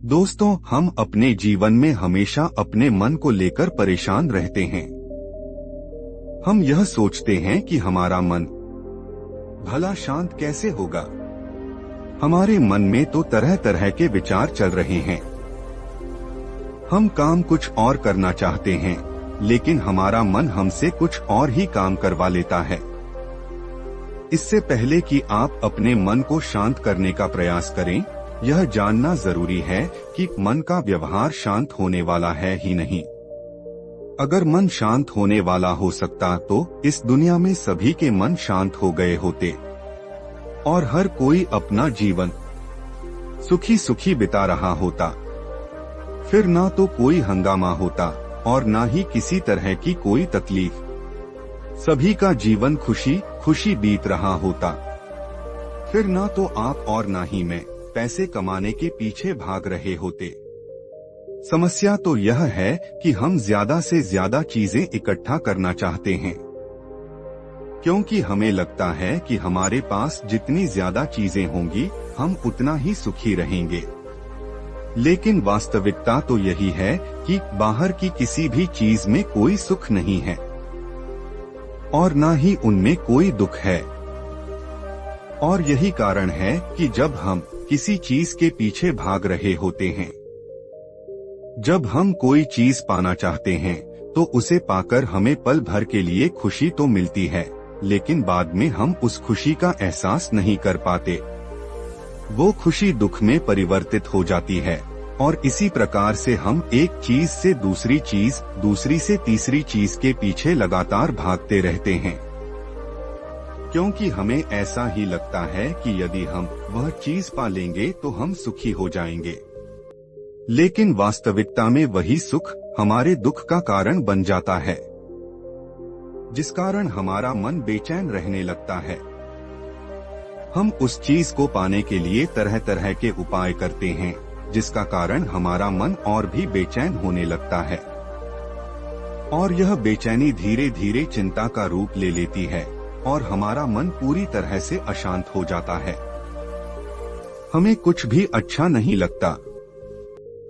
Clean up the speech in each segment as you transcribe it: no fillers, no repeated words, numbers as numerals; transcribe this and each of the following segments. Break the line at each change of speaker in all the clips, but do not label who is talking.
दोस्तों, हम अपने जीवन में हमेशा अपने मन को लेकर परेशान रहते हैं। हम यह सोचते हैं कि हमारा मन भला शांत कैसे होगा। हमारे मन में तो तरह तरह के विचार चल रहे हैं। हम काम कुछ और करना चाहते हैं, लेकिन हमारा मन हमसे कुछ और ही काम करवा लेता है। इससे पहले कि आप अपने मन को शांत करने का प्रयास करें, यह जानना जरूरी है कि मन का व्यवहार शांत होने वाला है ही नहीं। अगर मन शांत होने वाला हो सकता तो इस दुनिया में सभी के मन शांत हो गए होते और हर कोई अपना जीवन सुखी सुखी बिता रहा होता। फिर ना तो कोई हंगामा होता और ना ही किसी तरह की कोई तकलीफ। सभी का जीवन खुशी खुशी बीत रहा होता। फिर ना तो आप और ना ही मैं पैसे कमाने के पीछे भाग रहे होते। समस्या तो यह है कि हम ज्यादा से ज्यादा चीजें इकट्ठा करना चाहते हैं, क्योंकि हमें लगता है कि हमारे पास जितनी ज्यादा चीजें होंगी हम उतना ही सुखी रहेंगे। लेकिन वास्तविकता तो यही है कि बाहर की किसी भी चीज में कोई सुख नहीं है और ना ही उनमें कोई दुख है। और यही कारण है कि जब हम किसी चीज के पीछे भाग रहे होते हैं, जब हम कोई चीज पाना चाहते हैं तो उसे पाकर हमें पल भर के लिए खुशी तो मिलती है, लेकिन बाद में हम उस खुशी का एहसास नहीं कर पाते। वो खुशी दुख में परिवर्तित हो जाती है और इसी प्रकार से हम एक चीज से दूसरी चीज, दूसरी से तीसरी चीज के पीछे लगातार भागते रहते हैं, क्योंकि हमें ऐसा ही लगता है कि यदि हम वह चीज पा लेंगे तो हम सुखी हो जाएंगे। लेकिन वास्तविकता में वही सुख हमारे दुख का कारण बन जाता है, जिस कारण हमारा मन बेचैन रहने लगता है। हम उस चीज को पाने के लिए तरह तरह के उपाय करते हैं, जिसका कारण हमारा मन और भी बेचैन होने लगता है और यह बेचैनी धीरे धीरे चिंता का रूप ले लेती है और हमारा मन पूरी तरह से अशांत हो जाता है। हमें कुछ भी अच्छा नहीं लगता।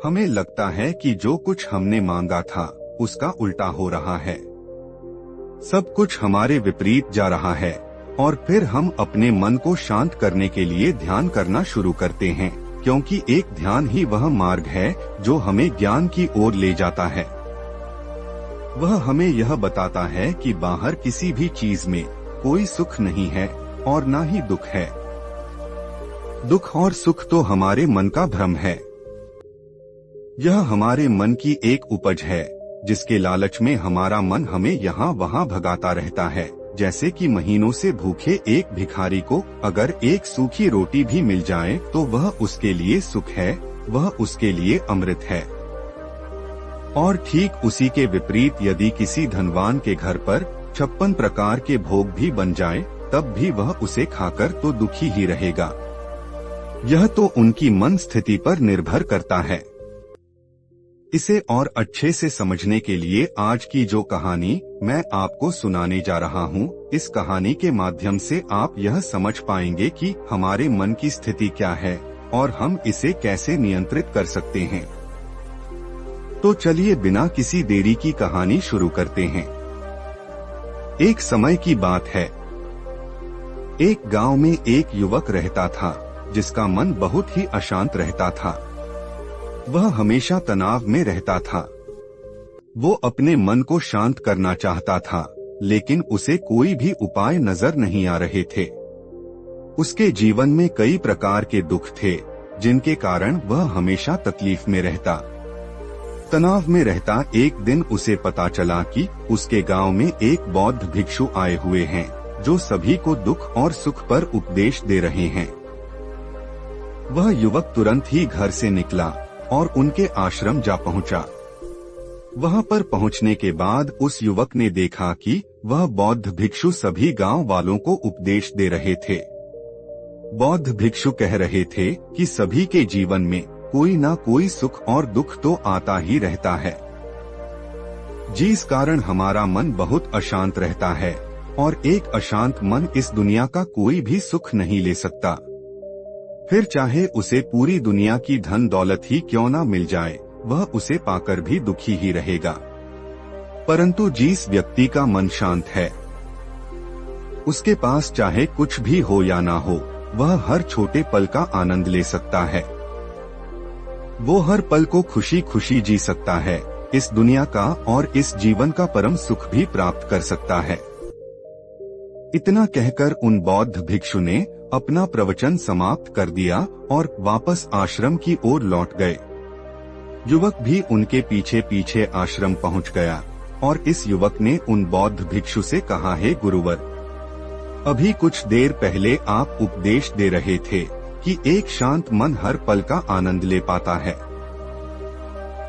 हमें लगता है कि जो कुछ हमने मांगा था उसका उल्टा हो रहा है। सब कुछ हमारे विपरीत जा रहा है और फिर हम अपने मन को शांत करने के लिए ध्यान करना शुरू करते हैं, क्योंकि एक ध्यान ही वह मार्ग है जो हमें ज्ञान की ओर ले जाता है। वह हमें यह बताता है कि बाहर किसी भी चीज में कोई सुख नहीं है और ना ही दुख है। दुख और सुख तो हमारे मन का भ्रम है। यह हमारे मन की एक उपज है, जिसके लालच में हमारा मन हमें यहाँ वहाँ भगाता रहता है। जैसे कि महीनों से भूखे एक भिखारी को अगर एक सूखी रोटी भी मिल जाए तो वह उसके लिए सुख है, वह उसके लिए अमृत है। और ठीक उसी के विपरीत यदि किसी धनवान के घर पर 56 प्रकार के भोग भी बन जाए, तब भी वह उसे खाकर तो दुखी ही रहेगा। यह तो उनकी मन स्थिति पर निर्भर करता है। इसे और अच्छे से समझने के लिए आज की जो कहानी मैं आपको सुनाने जा रहा हूँ, इस कहानी के माध्यम से आप यह समझ पाएंगे कि हमारे मन की स्थिति क्या है और हम इसे कैसे नियंत्रित कर सकते हैं। तो चलिए बिना किसी देरी की कहानी शुरू करते हैं। एक समय की बात है। एक गांव में एक युवक रहता था, जिसका मन बहुत ही अशांत रहता था। वह हमेशा तनाव में रहता था। वो अपने मन को शांत करना चाहता था, लेकिन उसे कोई भी उपाय नजर नहीं आ रहे थे। उसके जीवन में कई प्रकार के दुख थे, जिनके कारण वह हमेशा तकलीफ में रहता, तनाव में रहता। एक दिन उसे पता चला कि उसके गांव में एक बौद्ध भिक्षु आए हुए हैं, जो सभी को दुख और सुख पर उपदेश दे रहे हैं। वह युवक तुरंत ही घर से निकला और उनके आश्रम जा पहुंचा। वहां पर पहुंचने के बाद उस युवक ने देखा कि वह बौद्ध भिक्षु सभी गांव वालों को उपदेश दे रहे थे। बौद्ध भिक्षु कह रहे थे कि सभी के जीवन में कोई ना कोई सुख और दुख तो आता ही रहता है, जिस कारण हमारा मन बहुत अशांत रहता है और एक अशांत मन इस दुनिया का कोई भी सुख नहीं ले सकता। फिर चाहे उसे पूरी दुनिया की धन दौलत ही क्यों ना मिल जाए, वह उसे पाकर भी दुखी ही रहेगा। परंतु जिस व्यक्ति का मन शांत है, उसके पास चाहे कुछ भी हो या ना हो, वह हर छोटे पल का आनंद ले सकता है। वो हर पल को खुशी खुशी जी सकता है, इस दुनिया का और इस जीवन का परम सुख भी प्राप्त कर सकता है। इतना कहकर उन बौद्ध भिक्षु ने अपना प्रवचन समाप्त कर दिया और वापस आश्रम की ओर लौट गए। युवक भी उनके पीछे पीछे आश्रम पहुंच गया और इस युवक ने उन बौद्ध भिक्षु से कहा, हे गुरुवर, अभी कुछ देर पहले आप उपदेश दे रहे थे कि एक शांत मन हर पल का आनंद ले पाता है,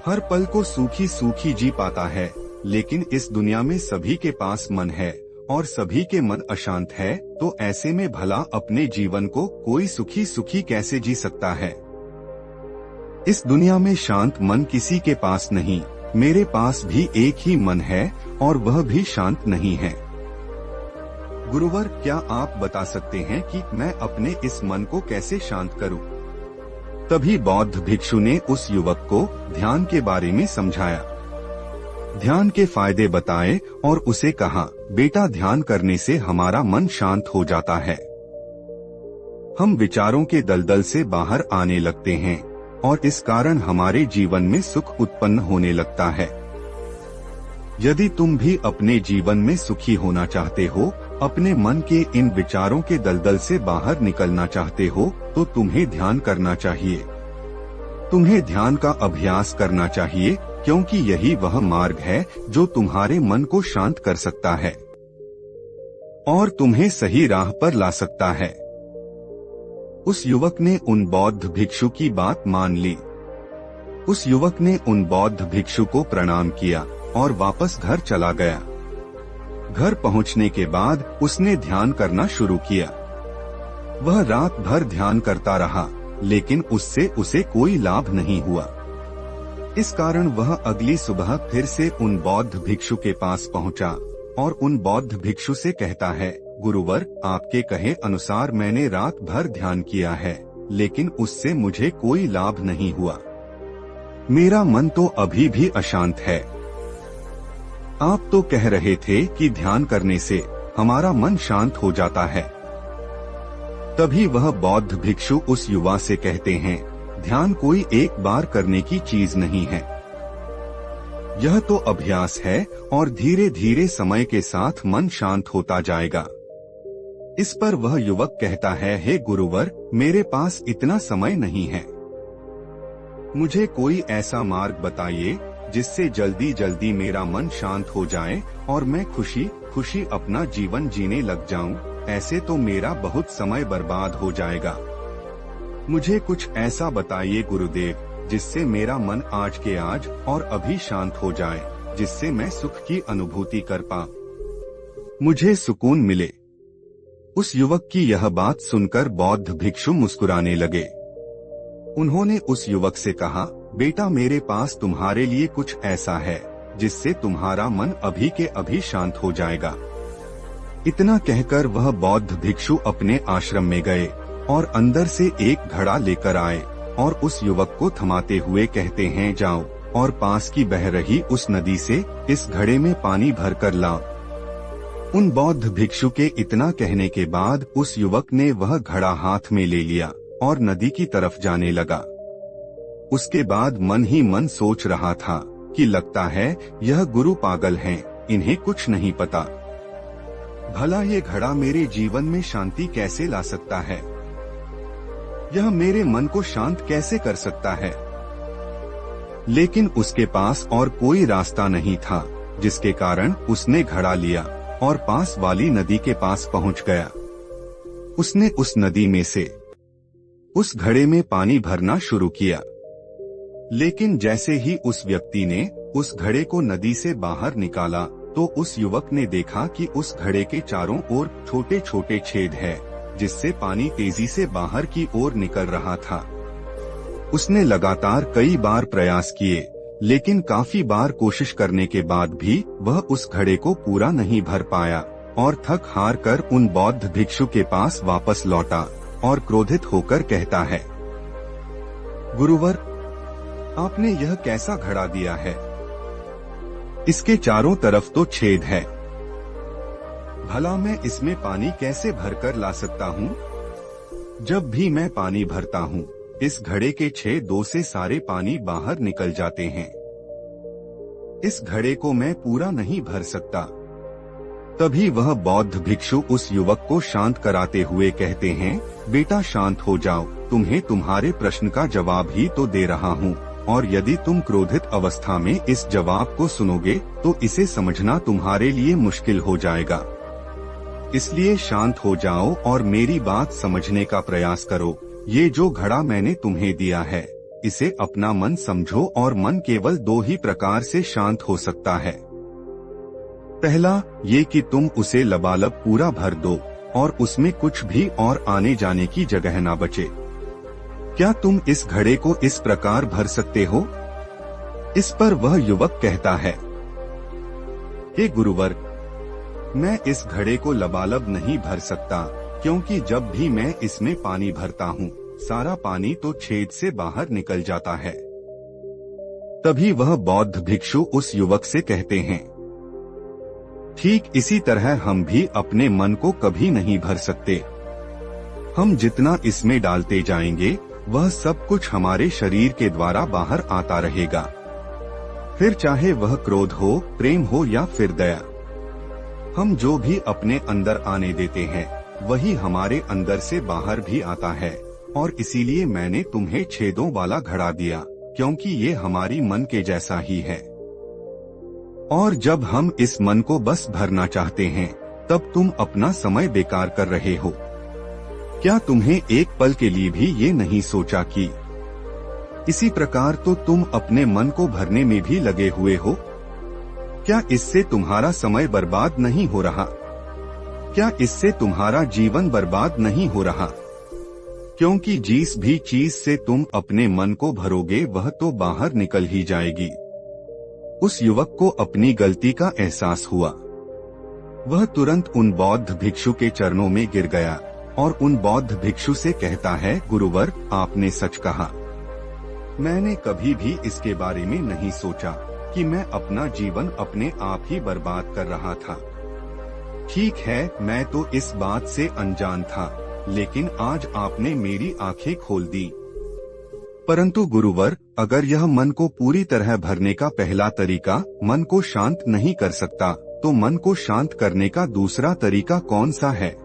हर पल को सूखी सूखी जी पाता है। लेकिन इस दुनिया में सभी के पास मन है और सभी के मन अशांत है, तो ऐसे में भला अपने जीवन को कोई सुखी सुखी कैसे जी सकता है। इस दुनिया में शांत मन किसी के पास नहीं, मेरे पास भी एक ही मन है और वह भी शांत नहीं है। गुरुवर, क्या आप बता सकते हैं कि मैं अपने इस मन को कैसे शांत करूं? तभी बौद्ध भिक्षु ने उस युवक को ध्यान के बारे में समझाया, ध्यान के फायदे बताए और उसे कहा, बेटा, ध्यान करने से हमारा मन शांत हो जाता है। हम विचारों के दलदल से बाहर आने लगते हैं और इस कारण हमारे जीवन में सुख उत्पन्न होने लगता है। यदि तुम भी अपने जीवन में सुखी होना चाहते हो, अपने मन के इन विचारों के दलदल से बाहर निकलना चाहते हो, तो तुम्हें ध्यान करना चाहिए। तुम्हें ध्यान का अभ्यास करना चाहिए, क्योंकि यही वह मार्ग है जो तुम्हारे मन को शांत कर सकता है और तुम्हें सही राह पर ला सकता है। उस युवक ने उन बौद्ध भिक्षु की बात मान ली। उस युवक ने उन बौद्ध भिक्षु को प्रणाम किया और वापस घर चला गया। घर पहुंचने के बाद उसने ध्यान करना शुरू किया। वह रात भर ध्यान करता रहा, लेकिन उससे उसे कोई लाभ नहीं हुआ। इस कारण वह अगली सुबह फिर से उन बौद्ध भिक्षु के पास पहुंचा और उन बौद्ध भिक्षु से कहता है, गुरुवर, आपके कहे अनुसार मैंने रात भर ध्यान किया है, लेकिन उससे मुझे कोई लाभ नहीं हुआ। मेरा मन तो अभी भी अशांत है। आप तो कह रहे थे कि ध्यान करने से हमारा मन शांत हो जाता है। तभी वह बौद्ध भिक्षु उस युवा से कहते हैं, ध्यान कोई एक बार करने की चीज नहीं है, यह तो अभ्यास है और धीरे धीरे समय के साथ मन शांत होता जाएगा। इस पर वह युवक कहता है, हे गुरुवर, मेरे पास इतना समय नहीं है। मुझे कोई ऐसा मार्ग बताइए जिससे जल्दी जल्दी मेरा मन शांत हो जाए और मैं खुशी खुशी अपना जीवन जीने लग जाऊं। ऐसे तो मेरा बहुत समय बर्बाद हो जाएगा। मुझे कुछ ऐसा बताइए गुरुदेव, जिससे मेरा मन आज के आज और अभी शांत हो जाए, जिससे मैं सुख की अनुभूति कर पाऊं, मुझे सुकून मिले। उस युवक की यह बात सुनकर बौद्ध भिक्षु मुस्कुराने लगे। उन्होंने उस युवक से कहा, बेटा, मेरे पास तुम्हारे लिए कुछ ऐसा है जिससे तुम्हारा मन अभी के अभी शांत हो जाएगा। इतना कहकर वह बौद्ध भिक्षु अपने आश्रम में गए और अंदर से एक घड़ा लेकर आए और उस युवक को थमाते हुए कहते हैं, जाओ और पास की बह रही उस नदी से इस घड़े में पानी भरकर लाओ। उन बौद्ध भिक्षु के इतना कहने के बाद उस युवक ने वह घड़ा हाथ में ले लिया और नदी की तरफ जाने लगा। उसके बाद मन ही मन सोच रहा था कि लगता है यह गुरु पागल हैं, इन्हें कुछ नहीं पता। भला ये घड़ा मेरे जीवन में शांति कैसे ला सकता है? यह मेरे मन को शांत कैसे कर सकता है? लेकिन उसके पास और कोई रास्ता नहीं था, जिसके कारण उसने घड़ा लिया और पास वाली नदी के पास पहुंच गया। उसने उस नदी में से उस घड़े में पानी भरना शुरू किया। लेकिन जैसे ही उस व्यक्ति ने उस घड़े को नदी से बाहर निकाला, तो उस युवक ने देखा कि उस घड़े के चारों ओर छोटे छोटे छेद हैं, जिससे पानी तेजी से बाहर की ओर निकल रहा था। उसने लगातार कई बार प्रयास किए, लेकिन काफी बार कोशिश करने के बाद भी वह उस घड़े को पूरा नहीं भर पाया और थक हार कर उन बौद्ध भिक्षु के पास वापस लौटा और क्रोधित होकर कहता है, गुरुवर, आपने यह कैसा घड़ा दिया है? इसके चारों तरफ तो छेद है। भला मैं इसमें पानी कैसे भरकर ला सकता हूँ? जब भी मैं पानी भरता हूँ, इस घड़े के छेदों से सारे पानी बाहर निकल जाते हैं। इस घड़े को मैं पूरा नहीं भर सकता। तभी वह बौद्ध भिक्षु उस युवक को शांत कराते हुए कहते हैं, बेटा शांत हो जाओ, तुम्हें तुम्हारे प्रश्न का जवाब ही तो दे रहा हूँ, और यदि तुम क्रोधित अवस्था में इस जवाब को सुनोगे तो इसे समझना तुम्हारे लिए मुश्किल हो जाएगा। इसलिए शांत हो जाओ और मेरी बात समझने का प्रयास करो। ये जो घड़ा मैंने तुम्हें दिया है, इसे अपना मन समझो, और मन केवल दो ही प्रकार से शांत हो सकता है। पहला ये कि तुम उसे लबालब पूरा भर दो और उसमें कुछ भी और आने जाने की जगह ना बचे। क्या तुम इस घड़े को इस प्रकार भर सकते हो? इस पर वह युवक कहता है, हे गुरुवर, मैं इस घड़े को लबालब नहीं भर सकता, क्योंकि जब भी मैं इसमें पानी भरता हूँ, सारा पानी तो छेद से बाहर निकल जाता है। तभी वह बौद्ध भिक्षु उस युवक से कहते हैं, ठीक इसी तरह हम भी अपने मन को कभी नहीं भर सकते। हम जितना इसमें डालते जाएंगे, वह सब कुछ हमारे शरीर के द्वारा बाहर आता रहेगा। फिर चाहे वह क्रोध हो, प्रेम हो या फिर दया, हम जो भी अपने अंदर आने देते हैं, वही हमारे अंदर से बाहर भी आता है। और इसीलिए मैंने तुम्हें छेदों वाला घड़ा दिया, क्योंकि ये हमारी मन के जैसा ही है। और जब हम इस मन को बस भरना चाहते हैं, तब तुम अपना समय बेकार कर रहे हो। क्या तुम्हें एक पल के लिए भी ये नहीं सोचा कि इसी प्रकार तो तुम अपने मन को भरने में भी लगे हुए हो? क्या इससे तुम्हारा समय बर्बाद नहीं हो रहा? क्या इससे तुम्हारा जीवन बर्बाद नहीं हो रहा? क्योंकि जिस भी चीज से तुम अपने मन को भरोगे, वह तो बाहर निकल ही जाएगी। उस युवक को अपनी गलती का एहसास हुआ। वह तुरंत उन बौद्ध भिक्षु के चरणों में गिर गया और उन बौद्ध भिक्षु से कहता है, गुरुवर, आपने सच कहा। मैंने कभी भी इसके बारे में नहीं सोचा कि मैं अपना जीवन अपने आप ही बर्बाद कर रहा था। ठीक है, मैं तो इस बात से अनजान था, लेकिन आज आपने मेरी आंखें खोल दी। परंतु गुरुवर, अगर यह मन को पूरी तरह भरने का पहला तरीका मन को शांत नहीं कर सकता, तो मन को शांत करने का दूसरा तरीका कौन सा है?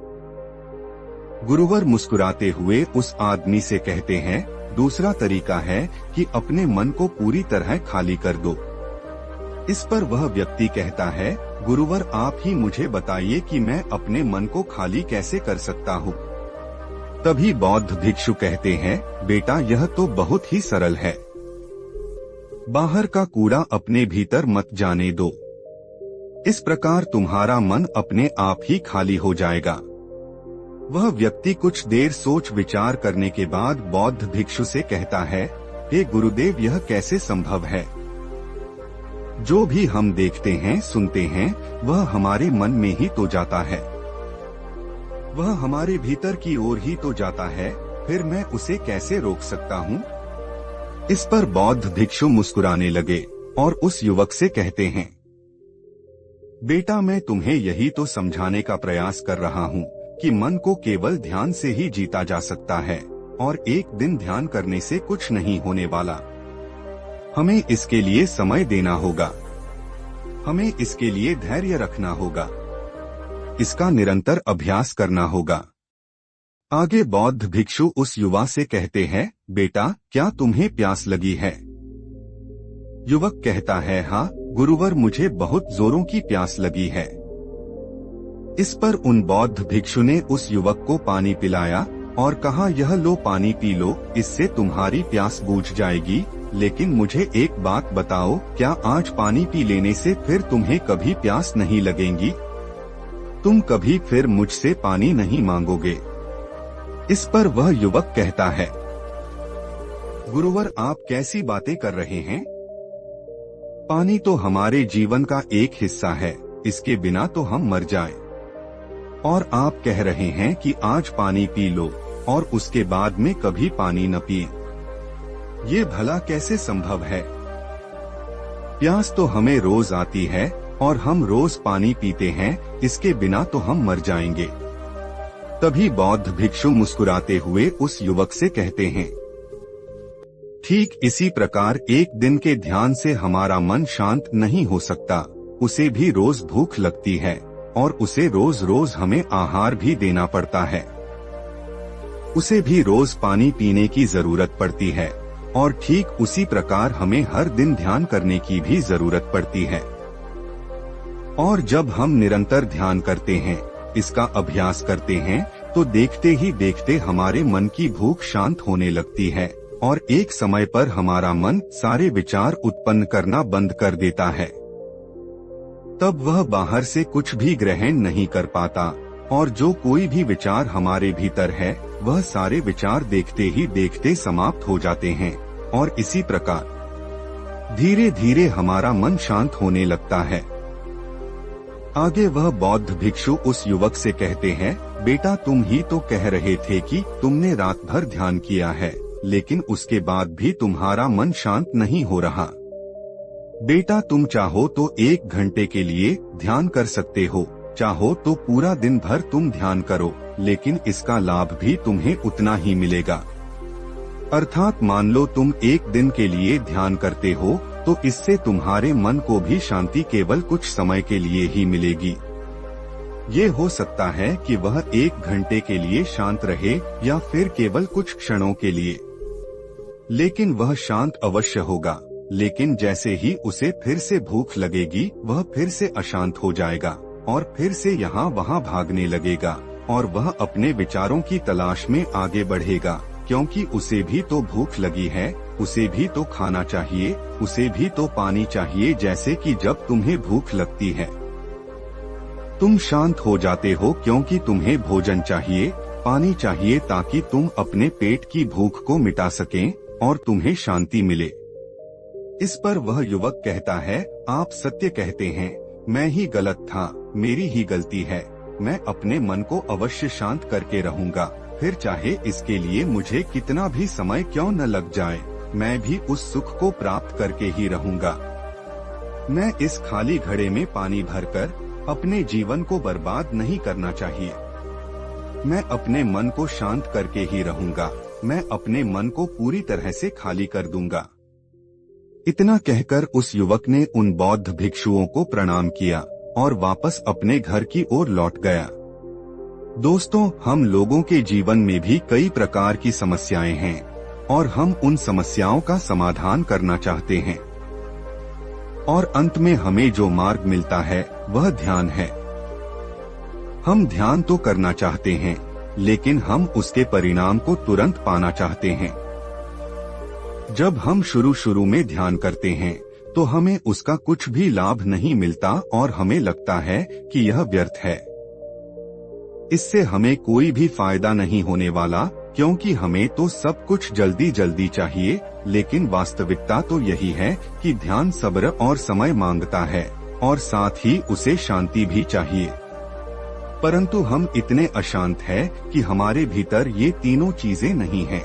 गुरुवर मुस्कुराते हुए उस आदमी से कहते हैं, दूसरा तरीका है कि अपने मन को पूरी तरह खाली कर दो। इस पर वह व्यक्ति कहता है, गुरुवर, आप ही मुझे बताइए कि मैं अपने मन को खाली कैसे कर सकता हूँ। तभी बौद्ध भिक्षु कहते हैं, बेटा, यह तो बहुत ही सरल है। बाहर का कूड़ा अपने भीतर मत जाने दो। इस प्रकार तुम्हारा मन अपने आप ही खाली हो जाएगा। वह व्यक्ति कुछ देर सोच विचार करने के बाद बौद्ध भिक्षु से कहता है, हे गुरुदेव, यह कैसे संभव है? जो भी हम देखते हैं, सुनते हैं, वह हमारे मन में ही तो जाता है। वह हमारे भीतर की ओर ही तो जाता है, फिर मैं उसे कैसे रोक सकता हूँ? इस पर बौद्ध भिक्षु मुस्कुराने लगे और उस युवक से कहते हैं, बेटा, मैं तुम्हें यही तो समझाने का प्रयास कर रहा हूँ कि मन को केवल ध्यान से ही जीता जा सकता है, और एक दिन ध्यान करने से कुछ नहीं होने वाला। हमें इसके लिए समय देना होगा, हमें इसके लिए धैर्य रखना होगा, इसका निरंतर अभ्यास करना होगा। आगे बौद्ध भिक्षु उस युवा से कहते हैं, बेटा, क्या तुम्हें प्यास लगी है? युवक कहता है, हाँ गुरुवर, मुझे बहुत जोरों की प्यास लगी है। इस पर उन बौद्ध भिक्षु ने उस युवक को पानी पिलाया और कहा, यह लो, पानी पी लो, इससे तुम्हारी प्यास बुझ जाएगी। लेकिन मुझे एक बात बताओ, क्या आज पानी पी लेने से फिर तुम्हें कभी प्यास नहीं लगेगी? तुम कभी फिर मुझसे पानी नहीं मांगोगे? इस पर वह युवक कहता है, गुरुवर, आप कैसी बातें कर रहे हैं? पानी तो हमारे जीवन का एक हिस्सा है, इसके बिना तो हम मर जाएं। और आप कह रहे हैं कि आज पानी पी लो, और उसके बाद में कभी पानी न पिए। ये भला कैसे संभव है? प्यास तो हमें रोज आती है और हम रोज पानी पीते हैं, इसके बिना तो हम मर जाएंगे। तभी बौद्ध भिक्षु मुस्कुराते हुए उस युवक से कहते हैं, ठीक इसी प्रकार एक दिन के ध्यान से हमारा मन शांत नहीं हो सकता। उसे भी रोज भूख लगती है और उसे रोज रोज हमें आहार भी देना पड़ता है। उसे भी रोज पानी पीने की जरूरत पड़ती है और ठीक उसी प्रकार हमें हर दिन ध्यान करने की भी जरूरत पड़ती है। और जब हम निरंतर ध्यान करते हैं, इसका अभ्यास करते हैं, तो देखते ही देखते हमारे मन की भूख शांत होने लगती है और एक समय पर हमारा मन सारे विचार उत्पन्न करना बंद कर देता है। तब वह बाहर से कुछ भी ग्रहण नहीं कर पाता और जो कोई भी विचार हमारे भीतर है, वह सारे विचार देखते ही देखते समाप्त हो जाते हैं और इसी प्रकार धीरे धीरे हमारा मन शांत होने लगता है। आगे वह बौद्ध भिक्षु उस युवक से कहते हैं, बेटा तुम ही तो कह रहे थे कि तुमने रात भर ध्यान किया है, लेकिन उसके बाद भी तुम्हारा मन शांत नहीं हो रहा। बेटा तुम चाहो तो 1 घंटे के लिए ध्यान कर सकते हो, चाहो तो पूरा दिन भर तुम ध्यान करो, लेकिन इसका लाभ भी तुम्हें उतना ही मिलेगा। अर्थात मान लो तुम 1 दिन के लिए ध्यान करते हो तो इससे तुम्हारे मन को भी शांति केवल कुछ समय के लिए ही मिलेगी। ये हो सकता है कि वह 1 घंटे के लिए शांत रहे या फिर केवल कुछ क्षणों के लिए, लेकिन वह शांत अवश्य होगा। लेकिन जैसे ही उसे फिर से भूख लगेगी, वह फिर से अशांत हो जाएगा और फिर से यहाँ वहाँ भागने लगेगा और वह अपने विचारों की तलाश में आगे बढ़ेगा, क्योंकि उसे भी तो भूख लगी है, उसे भी तो खाना चाहिए, उसे भी तो पानी चाहिए। जैसे कि जब तुम्हें भूख लगती है, तुम शांत हो जाते हो क्योंकि तुम्हें भोजन चाहिए, पानी चाहिए, ताकि तुम अपने पेट की भूख को मिटा सकें और तुम्हें शांति मिले। इस पर वह युवक कहता है, आप सत्य कहते हैं, मैं ही गलत था, मेरी ही गलती है। मैं अपने मन को अवश्य शांत करके रहूंगा, फिर चाहे इसके लिए मुझे कितना भी समय क्यों न लग जाए, मैं भी उस सुख को प्राप्त करके ही रहूंगा। मैं इस खाली घड़े में पानी भरकर अपने जीवन को बर्बाद नहीं करना चाहिए। मैं अपने मन को शांत करके ही रहूंगा, मैं अपने मन को पूरी तरह से खाली कर दूंगा। इतना कहकर उस युवक ने उन बौद्ध भिक्षुओं को प्रणाम किया और वापस अपने घर की ओर लौट गया। दोस्तों, हम लोगों के जीवन में भी कई प्रकार की समस्याएं हैं और हम उन समस्याओं का समाधान करना चाहते हैं, और अंत में हमें जो मार्ग मिलता है वह ध्यान है। हम ध्यान तो करना चाहते हैं, लेकिन हम उसके परिणाम को तुरंत पाना चाहते हैं। जब हम शुरू में ध्यान करते हैं तो हमें उसका कुछ भी लाभ नहीं मिलता और हमें लगता है कि यह व्यर्थ है, इससे हमें कोई भी फायदा नहीं होने वाला, क्योंकि हमें तो सब कुछ जल्दी जल्दी चाहिए। लेकिन वास्तविकता तो यही है कि ध्यान सब्र और समय मांगता है और साथ ही उसे शांति भी चाहिए। परंतु हम इतने अशांत हैं कि हमारे भीतर ये तीनों चीजें नहीं हैं।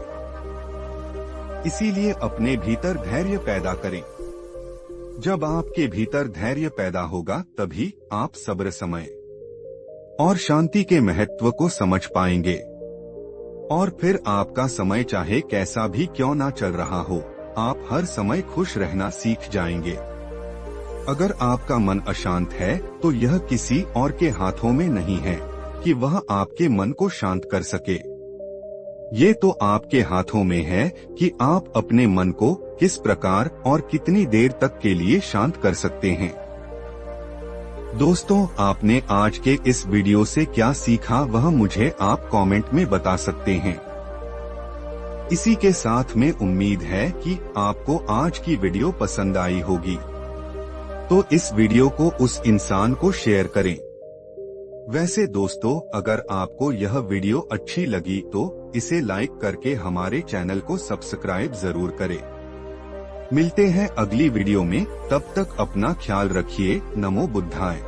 इसीलिए अपने भीतर धैर्य पैदा करें। जब आपके भीतर धैर्य पैदा होगा, तभी आप सब्र, समय और शांति के महत्व को समझ पाएंगे, और फिर आपका समय चाहे कैसा भी क्यों ना चल रहा हो, आप हर समय खुश रहना सीख जाएंगे। अगर आपका मन अशांत है तो यह किसी और के हाथों में नहीं है कि वह आपके मन को शांत कर सके। ये तो आपके हाथों में है कि आप अपने मन को किस प्रकार और कितनी देर तक के लिए शांत कर सकते हैं। दोस्तों, आपने आज के इस वीडियो से क्या सीखा वह मुझे आप कमेंट में बता सकते हैं। इसी के साथ में उम्मीद है कि आपको आज की वीडियो पसंद आई होगी, तो इस वीडियो को उस इंसान को शेयर करें। वैसे दोस्तों, अगर आपको यह वीडियो अच्छी लगी तो इसे लाइक करके हमारे चैनल को सब्सक्राइब जरूर करें। मिलते हैं अगली वीडियो में, तब तक अपना ख्याल रखिए। नमो बुद्धाय।